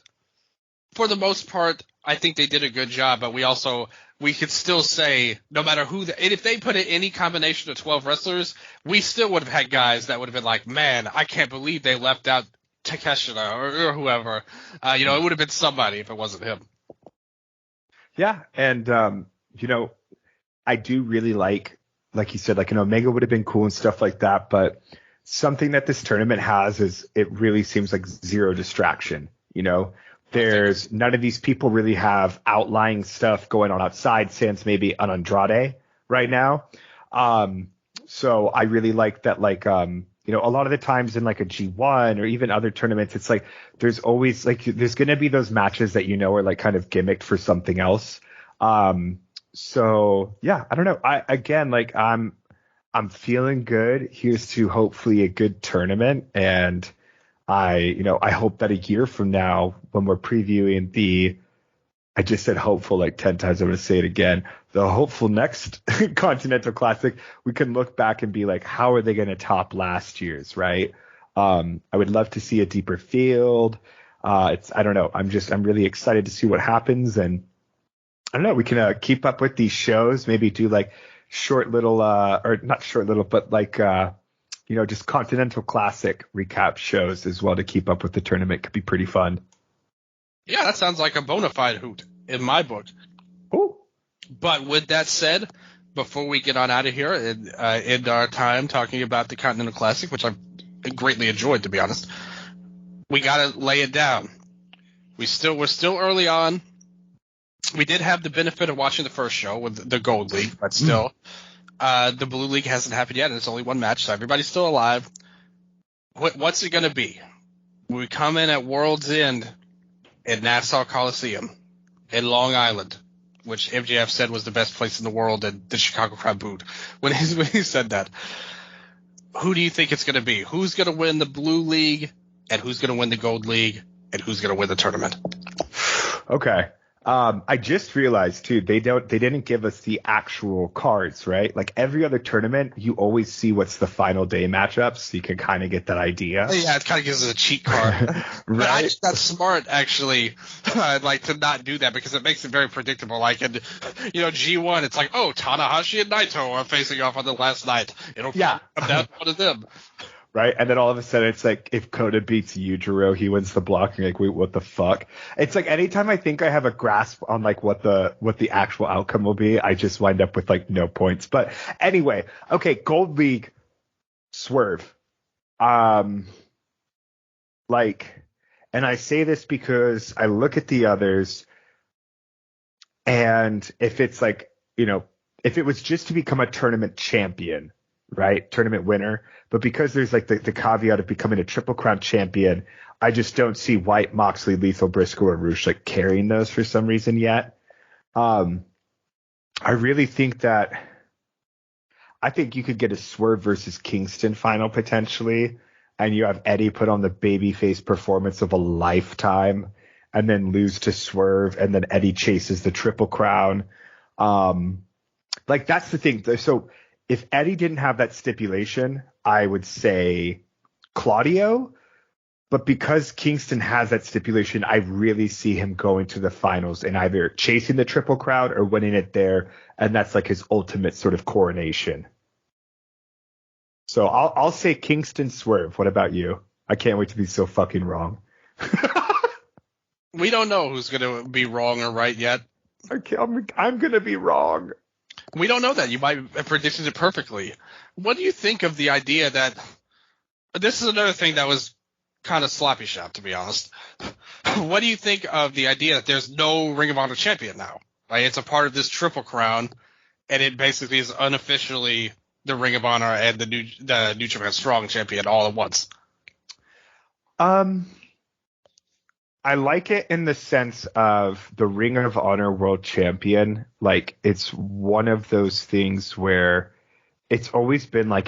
for the most part, I think they did a good job, but we could still say no matter who and if they put in any combination of 12 wrestlers, we still would have had guys that would have been like, man, I can't believe they left out Takeshita or whoever. It would have been somebody if it wasn't him. Yeah, and I do really like you said, like an Omega would have been cool and stuff like that, but something that this tournament has is it really seems like zero distraction. There's none of these people really have outlying stuff going on outside, sans maybe an Andrade right now. So I really like that, a lot of the times in like a G1 or even other tournaments, it's like there's always there's going to be those matches that are like kind of gimmicked for something else. So yeah, I don't know. I'm feeling good. Here's to hopefully a good tournament, and I hope that a year from now, when we're previewing I just said hopeful like 10 times, I'm going to say it again, the hopeful next Continental Classic, we can look back and be like, how are they going to top last year's, right? I would love to see a deeper field. I don't know. I'm really excited to see what happens. And I don't know, we can keep up with these shows, maybe do like short little, or not short little, but like, just Continental Classic recap shows as well to keep up with the tournament. Could be pretty fun. Yeah, that sounds like a bona fide hoot in my book. Ooh. But with that said, before we get on out of here and end our time talking about the Continental Classic, which I've greatly enjoyed, to be honest, we got to lay it down. We're still early on. We did have the benefit of watching the first show with the Gold League, but still. The Blue League hasn't happened yet, and it's only one match, so everybody's still alive. What's it going to be? We come in at World's End at Nassau Coliseum in Long Island, which MJF said was the best place in the world, and the Chicago crowd booed when he said that. Who do you think it's going to be? Who's going to win the Blue League, and who's going to win the Gold League, and who's going to win the tournament? Okay. I just realized too, they didn't give us the actual cards, right? Like every other tournament, you always see what's the final day matchups, so you can kind of get that idea. Yeah, it kind of gives us a cheat card. Right. But I think that's smart, actually, to not do that because it makes it very predictable. Like in, G1, it's like, oh, Tanahashi and Naito are facing off on the last night. It'll come down to one of them. Right, and then all of a sudden it's like if Kota beats Yujiro, he wins the block. And you're like, wait, what the fuck? It's like anytime I think I have a grasp on like what the actual outcome will be, I just wind up with like no points. But anyway, okay, Gold League, Swerve. And I say this because I look at the others, and if it's like, if it was just to become a tournament champion, right, tournament winner, but because there's like the caveat of becoming a Triple Crown champion, I just don't see White, Moxley, Lethal, Briscoe, or Roosh like carrying those for some reason yet. I really think I think you could get a Swerve versus Kingston final potentially, and you have Eddie put on the babyface performance of a lifetime, and then lose to Swerve, and then Eddie chases the Triple Crown. That's the thing. So if Eddie didn't have that stipulation, I would say Claudio. But because Kingston has that stipulation, I really see him going to the finals and either chasing the Triple Crown or winning it there. And that's like his ultimate sort of coronation. So I'll say Kingston Swerve. What about you? I can't wait to be so fucking wrong. We don't know who's going to be wrong or right yet. I'm going to be wrong. We don't know that. You might have predicted it perfectly. What do you think of the idea that this is another thing that was kind of sloppy shop, to be honest. What do you think of the idea that there's no Ring of Honor champion now? Like, it's a part of this Triple Crown, and it basically is unofficially the Ring of Honor and the New Japan Strong champion all at once. I like it in the sense of the Ring of Honor World Champion. Like, it's one of those things where it's always been like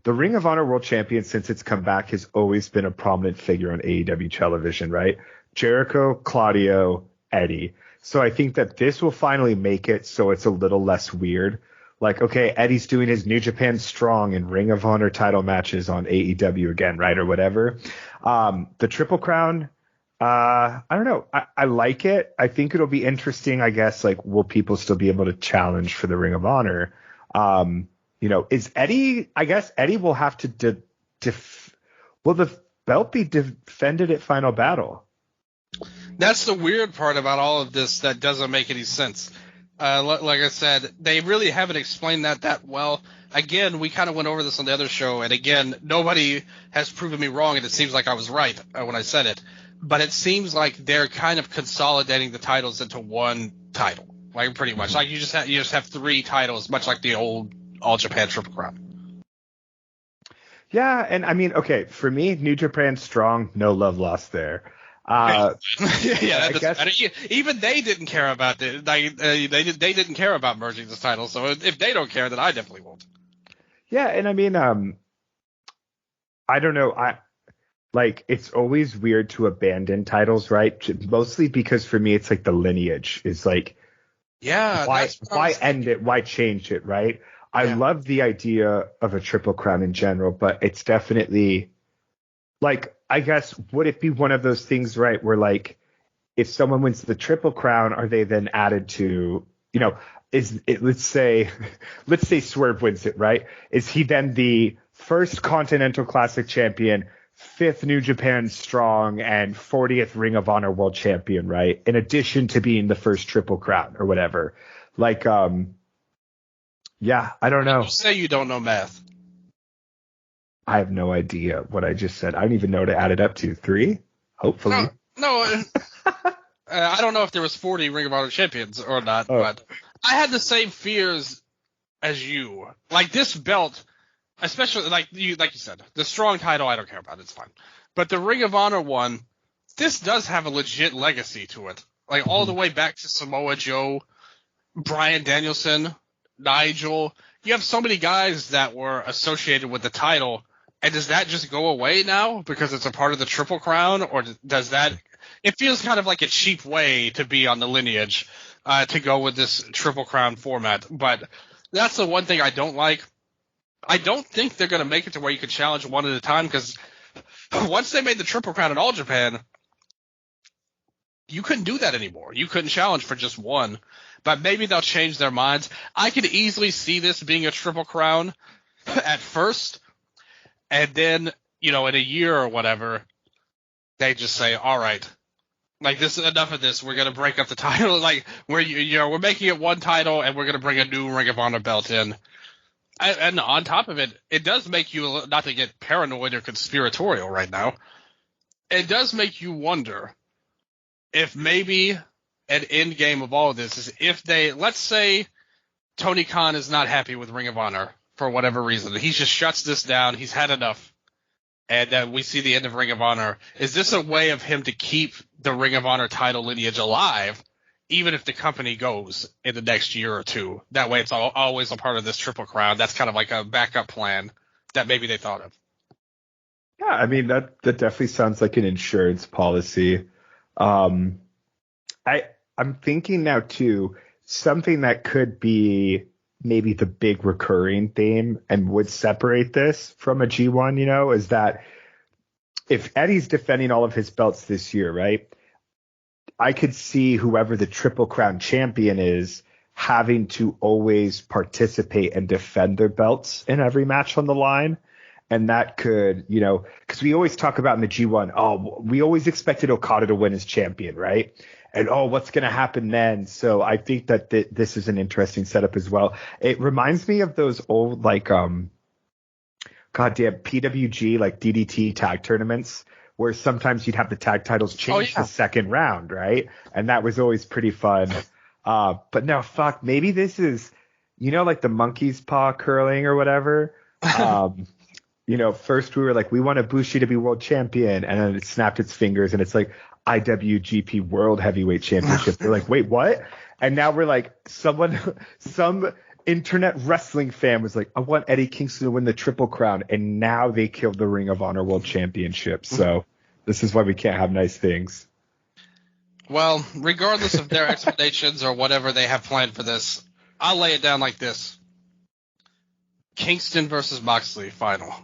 the Ring of Honor World Champion, since it's come back, has always been a prominent figure on AEW television, right? Jericho, Claudio, Eddie. So I think that this will finally make it so it's a little less weird. Like, okay, Eddie's doing his New Japan Strong and Ring of Honor title matches on AEW again, right? Or whatever. The Triple Crown, I don't know. I like it. I think it'll be interesting, I guess. Like, will people still be able to challenge for the Ring of Honor? Is Eddie, I guess Eddie will have to will the belt be defended at Final Battle? That's the weird part about all of this that doesn't make any sense. Like I said, they really haven't explained that well. Again, we kind of went over this on the other show, and again, nobody has proven me wrong, and it seems like I was right when I said it. But it seems like they're kind of consolidating the titles into one title, like pretty much. Like you just have 3 titles, much like the old All Japan Triple Crown. Yeah, and I mean, okay, for me, New Japan Strong, no love lost there. Yeah, I guess even they didn't care about it. They didn't care about merging this title. So if they don't care, then I definitely won't. Yeah, and I mean, I don't know. It's always weird to abandon titles, right? Mostly because for me, it's like the lineage is like, yeah, why end it? Why change it, right? I love the idea of a Triple Crown in general, but it's definitely like, I guess, would it be one of those things, right, where like, if someone wins the Triple Crown, are they then added to, let's say Swerve wins it, right? Is he then the first Continental Classic champion, 5th New Japan Strong, and 40th Ring of Honor World Champion, right? In addition to being the first Triple Crown or whatever. Like, yeah, I don't know. You say you don't know math. I have no idea what I just said. I don't even know what to add it up to. 3? Hopefully. No. I don't know if there was 40 Ring of Honor champions or not, but I had the same fears as you. Like this belt, especially like you said, the Strong title, I don't care about. It's fine. But the Ring of Honor one, this does have a legit legacy to it. Like all the way back to Samoa Joe, Bryan Danielson, Nigel. You have so many guys that were associated with the title. And does that just go away now because it's a part of the Triple Crown, or does that? It feels kind of like a cheap way to be on the lineage to go with this Triple Crown format. But that's the one thing I don't like. I don't think they're going to make it to where you can challenge one at a time, because once they made the Triple Crown in All Japan, you couldn't do that anymore. You couldn't challenge for just one. But maybe they'll change their minds. I could easily see this being a Triple Crown at first. And then, in a year or whatever, they just say, all right, like this is enough of this. We're going to break up the title. Like we're making it one title and we're going to bring a new Ring of Honor belt in. And on top of it, it does make you, not to get paranoid or conspiratorial right now, it does make you wonder if maybe an end game of all of this is if let's say Tony Khan is not happy with Ring of Honor for whatever reason. He just shuts this down. He's had enough. And we see the end of Ring of Honor. Is this a way of him to keep the Ring of Honor title lineage alive, even if the company goes in the next year or two? That way it's always a part of this Triple Crown. That's kind of like a backup plan that maybe they thought of. Yeah, I mean, that definitely sounds like an insurance policy. I'm thinking now, too, something that could be maybe the big recurring theme and would separate this from a G1, is that if Eddie's defending all of his belts this year, right, I could see whoever the Triple Crown champion is having to always participate and defend their belts in every match on the line. And that could, because we always talk about in the G1, we always expected Okada to win as champion, right? And, what's going to happen then? So I think that this is an interesting setup as well. It reminds me of those old, goddamn PWG, like DDT tag tournaments, where sometimes you'd have the tag titles change the second round, right? And that was always pretty fun. But now, maybe this is, like the monkey's paw curling or whatever. First we were like, we want Ibushi to be world champion, and then it snapped its fingers, and it's like IWGP World Heavyweight Championship. They're like, wait, what? And now we're like, some internet wrestling fan was like, I want Eddie Kingston to win the Triple Crown, and now they killed the Ring of Honor World Championship. So this is why we can't have nice things. Well, regardless of their explanations or whatever they have planned for this, I'll lay it down like this. Kingston versus Moxley final.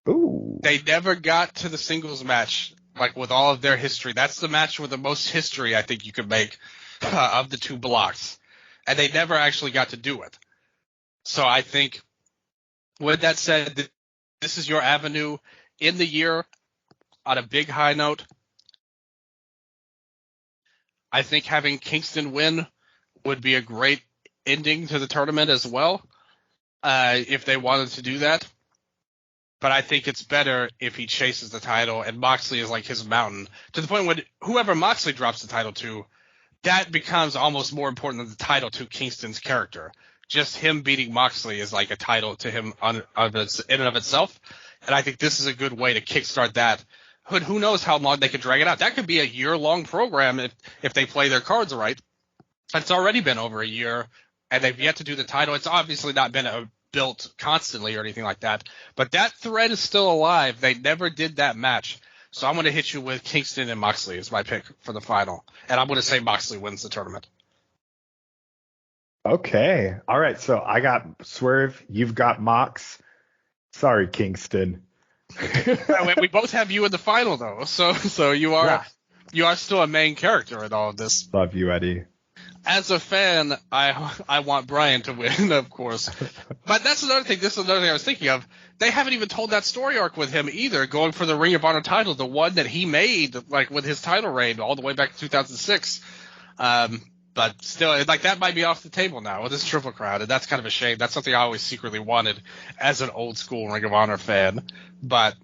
Ooh. They never got to the singles match. Like, with all of their history, that's the match with the most history I think you could make of the two blocks. And they never actually got to do it. So I think, with that said, this is your avenue in the year on a big high note. I think having Kingston win would be a great ending to the tournament as well, if they wanted to do that. But I think it's better if he chases the title and Moxley is like his mountain, to the point when whoever Moxley drops the title to, that becomes almost more important than the title to Kingston's character. Just him beating Moxley is like a title to him in and of itself. And I think this is a good way to kickstart that. But who knows how long they could drag it out. That could be a year-long program if they play their cards right. It's already been over a year, and they've yet to do the title. It's obviously not been built constantly or anything like that. But that thread is still alive. They never did that match. So I'm going to hit you with Kingston and Moxley as my pick for the final. And I'm going to say Moxley wins the tournament. Okay. All right. So I got Swerve. You've got Mox. Sorry, Kingston. We both have you in the final, though. So you are still a main character in all of this. Love you, Eddie. As a fan, I want Brian to win, of course. But that's another thing. This is another thing I was thinking of. They haven't even told that story arc with him either, going for the Ring of Honor title, the one that he made, like, with his title reign all the way back to 2006. But still, like, that might be off the table now with this Triple Crown, and that's kind of a shame. That's something I always secretly wanted as an old school Ring of Honor fan. But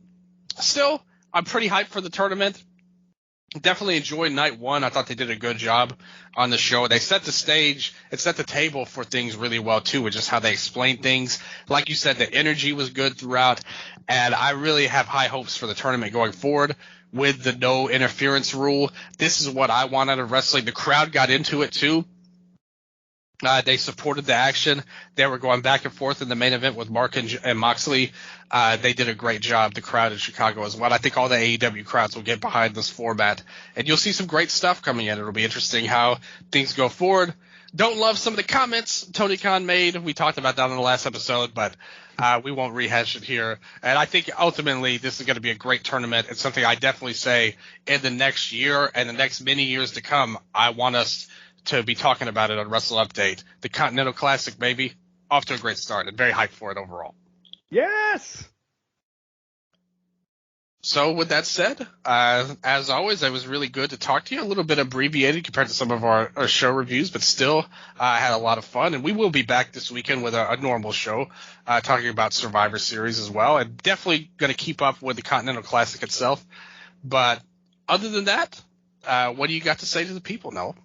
still, I'm pretty hyped for the tournament. Definitely enjoyed night one. I thought they did a good job on the show. They set the stage and set the table for things really well, too, with just how they explained things. Like you said, the energy was good throughout, and I really have high hopes for the tournament going forward with the no interference rule. This is what I want out of wrestling. The crowd got into it, too. They supported the action. They were going back and forth in the main event with Mark and Moxley. They did a great job, the crowd in Chicago as well. I think all the AEW crowds will get behind this format, and you'll see some great stuff coming in. It'll be interesting how things go forward. Don't love some of the comments Tony Khan made. We talked about that in the last episode, but we won't rehash it here. And I think ultimately this is going to be a great tournament. It's something I definitely say in the next year and the next many years to come, I want us to be talking about it on Wrestle Update. The Continental Classic, baby, off to a great start and very hyped for it overall. Yes. So with that said, as always, it was really good to talk to you. A little bit abbreviated compared to some of our show reviews, but still had a lot of fun. And we will be back this weekend with a normal show talking about Survivor Series as well. And definitely going to keep up with the Continental Classic itself. But other than that, what do you got to say to the people, Noah?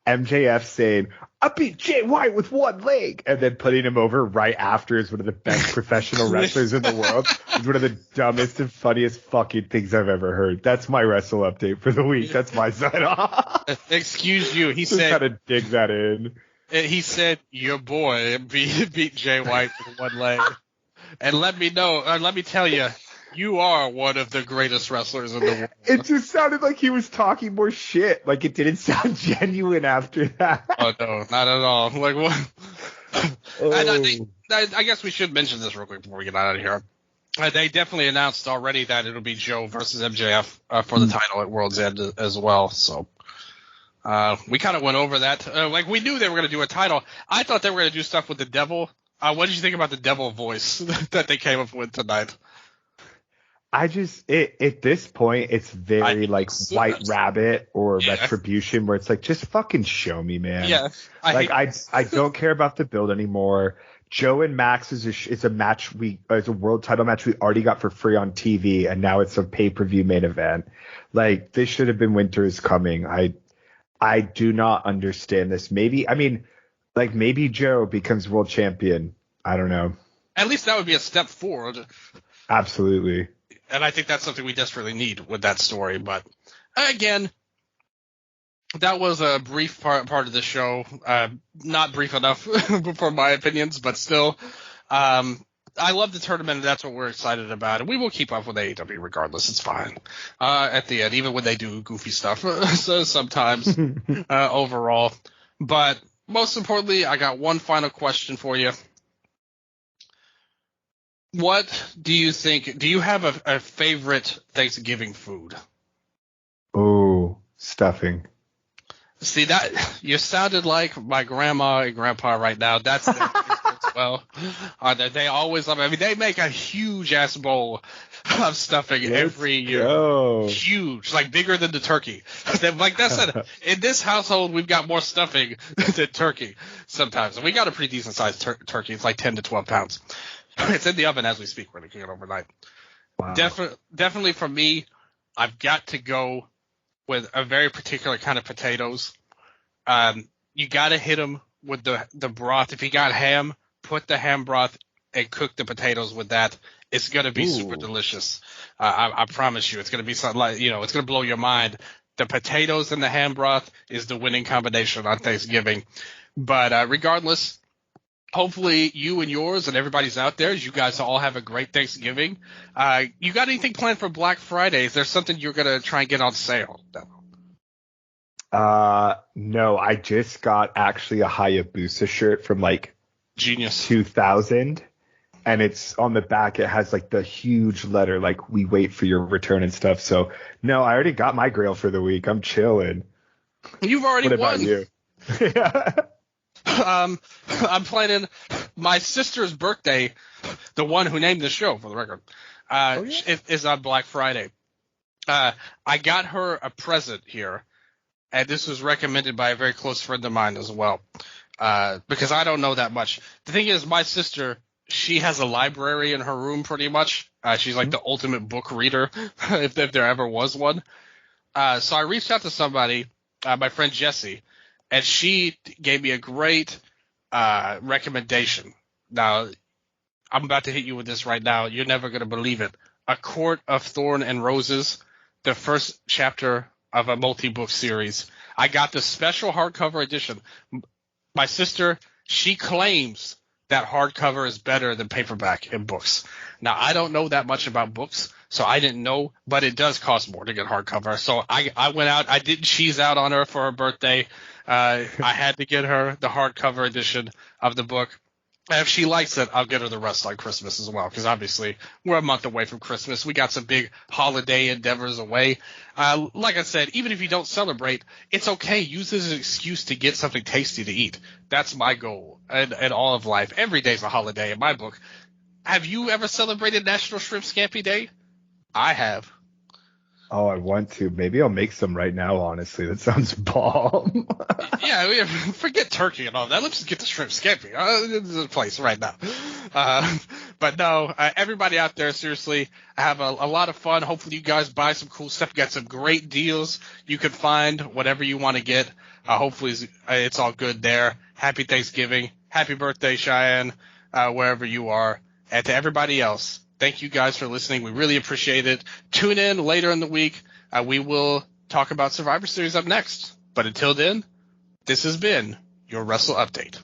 MJF saying, I beat Jay White with one leg, and then putting him over right after is one of the best professional wrestlers in the world. It's one of the dumbest and funniest fucking things I've ever heard. That's my Wrestle Update for the week. That's my sign off. Excuse you. He Just said, kind of dig that in. He said, your boy beat Jay White with one leg. And let me tell you, you are one of the greatest wrestlers in the world. It just sounded like he was talking more shit. Like, it didn't sound genuine after that. Oh, no, not at all. Like, what? Oh. And I guess we should mention this real quick before we get out of here. They definitely announced already that it'll be Joe versus MJF for the title at World's End as well. So we kind of went over that. Like, we knew they were going to do a title. I thought they were going to do stuff with the Devil. What did you think about the Devil voice that they came up with tonight? At this point, it's very like White Rabbit or Retribution, where it's like, just fucking show me, man. Yeah. I don't care about the build anymore. Joe and Max is a match it's a world title match we already got for free on TV, and now it's a pay-per-view main event. Like, this should have been Winter is Coming. I do not understand this. Maybe Joe becomes world champion. I don't know. At least that would be a step forward. Absolutely. And I think that's something we desperately need with that story. But again, that was a brief part of the show. Not brief enough for my opinions, but still, I love the tournament, and that's what we're excited about. And we will keep up with AEW regardless. It's fine. At the end, even when they do goofy stuff sometimes overall. But most importantly, I got one final question for you. What do you think? Do you have a favorite Thanksgiving food? Oh, stuffing. See that you sounded like my grandma and grandpa right now. That's their favorite as well. They always love it. I mean, they make a huge ass bowl of stuffing every year. Go. Huge, like bigger than the turkey. Like I said, in this household, we've got more stuffing than turkey sometimes. And we got a pretty decent sized turkey. It's like 10 to 12 pounds. It's in the oven as we speak. We're cooking it overnight. Wow. Definitely for me, I've got to go with a very particular kind of potatoes. You got to hit them with the broth. If you got ham, put the ham broth and cook the potatoes with that. It's going to be super delicious. I promise you. It's going to be something like, it's going to blow your mind. The potatoes and the ham broth is the winning combination on Thanksgiving. But regardless, hopefully you and yours and everybody's out there, you guys all have a great Thanksgiving. You got anything planned for Black Friday? Is there something you're going to try and get on sale? No, I just got actually a Hayabusa shirt from like Genius 2000, and it's on the back. It has like the huge letter, like "We wait for your return" and stuff. So no, I already got my grail for the week. I'm chilling. You've already won. What about you? I'm planning my sister's birthday, the one who named the show for the record, is on Black Friday. I got her a present here, and this was recommended by a very close friend of mine as well, because I don't know that much. The thing is, my sister, she has a library in her room pretty much. She's like the ultimate book reader, if there ever was one. So I reached out to somebody, my friend Jessie, and she gave me a great recommendation. Now, I'm about to hit you with this right now. You're never going to believe it. A Court of Thorn and Roses, the first chapter of a multi-book series. I got the special hardcover edition. My sister, she claims that hardcover is better than paperback in books. Now, I don't know that much about books, so I didn't know, but it does cost more to get hardcover. So I went out. I didn't cheese out on her for her birthday. I had to get her the hardcover edition of the book. And if she likes it, I'll get her the rest on Christmas as well, because obviously we're a month away from Christmas. We got some big holiday endeavors away. Like I said, even if you don't celebrate, it's okay. Use this as an excuse to get something tasty to eat. That's my goal in all of life. Every day's a holiday in my book. Have you ever celebrated National Shrimp Scampi Day? I have. Oh, I want to. Maybe I'll make some right now, honestly. That sounds bomb. Yeah, forget turkey and all that. Let's just get the shrimp scampi. This is the place right now. But no, everybody out there, seriously, have a lot of fun. Hopefully you guys buy some cool stuff. You got some great deals. You can find whatever you want to get. Hopefully it's all good there. Happy Thanksgiving. Happy birthday, Cheyenne, wherever you are. And to everybody else, thank you guys for listening. We really appreciate it. Tune in later in the week. We will talk about Survivor Series up next. But until then, this has been your Wrestle Update.